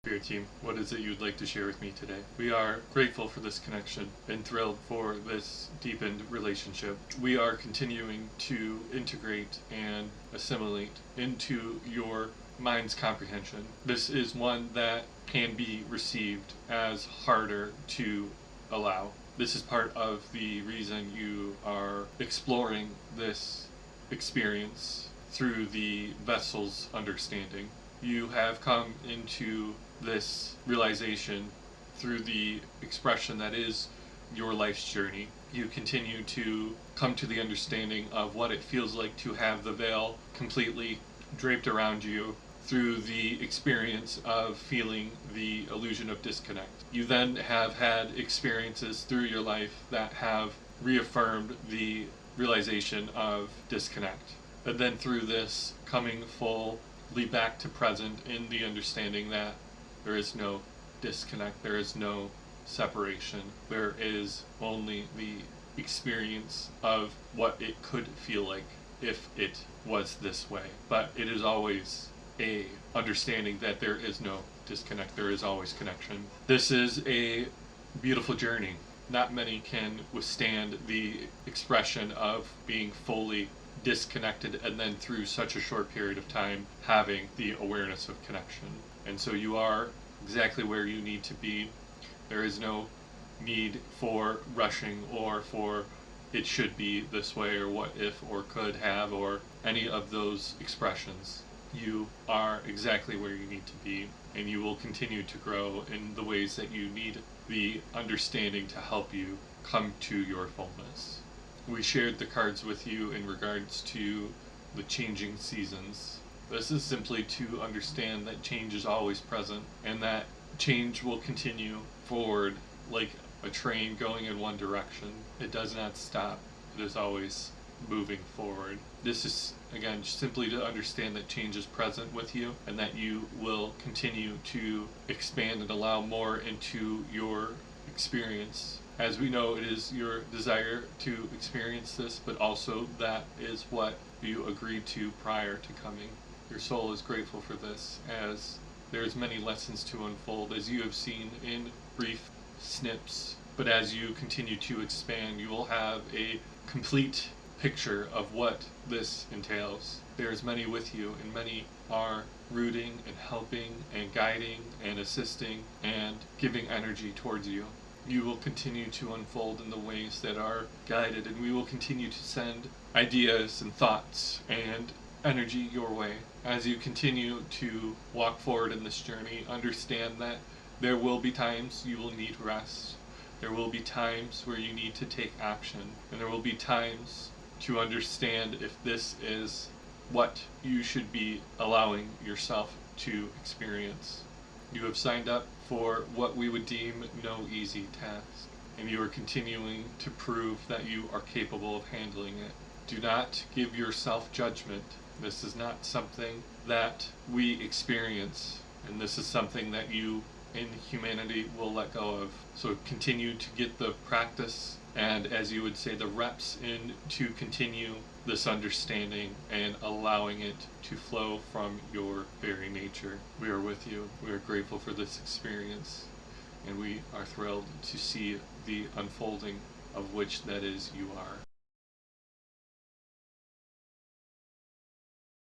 Spirit team, what is it you'd like to share with me today? We are grateful for this connection and thrilled for this deepened relationship. We are continuing to integrate and assimilate into your mind's comprehension. This is one that can be received as harder to allow. This is part of the reason you are exploring this experience through the vessel's understanding. You have come into this realization through the expression that is your life's journey. You continue to come to the understanding of what it feels like to have the veil completely draped around you through the experience of feeling the illusion of disconnect. You then have had experiences through your life that have reaffirmed the realization of disconnect. And then through this, coming fully back to present in the understanding that there is no disconnect, there is no separation, there is only the experience of what it could feel like if it was this way. But it is always a understanding that there is no disconnect, there is always connection. This is a beautiful journey. Not many can withstand the expression of being fully disconnected and then through such a short period of time having the awareness of connection. And so you are exactly where you need to be. There is no need for rushing or for it should be this way or what if or could have or any of those expressions. You are exactly where you need to be, and you will continue to grow in the ways that you need the understanding to help you come to your fullness. We shared the cards with you in regards to the changing seasons. This is simply to understand that change is always present and that change will continue forward like a train going in one direction. It does not stop. It is always moving forward. This is, again, simply to understand that change is present with you and that you will continue to expand and allow more into your experience. As we know, it is your desire to experience this, but also that is what you agreed to prior to coming. Your soul is grateful for this, as there's many lessons to unfold, as you have seen in brief snips. But as you continue to expand, you will have a complete picture of what this entails. There's many with you, and many are rooting and helping and guiding and assisting and giving energy towards you. You will continue to unfold in the ways that are guided, and we will continue to send ideas and thoughts and energy your way. As you continue to walk forward in this journey, understand that there will be times you will need rest. There will be times where you need to take action, and there will be times to understand if this is what you should be allowing yourself to experience. You have signed up for what we would deem no easy task, and you are continuing to prove that you are capable of handling it. Do not give yourself judgment. This is not something that we experience, and this is something that you in humanity will let go of. So continue to get the practice and, as you would say, the reps in to continue this understanding and allowing it to flow from your very nature. We are with you. We are grateful for this experience, and we are thrilled to see the unfolding of which that is you are.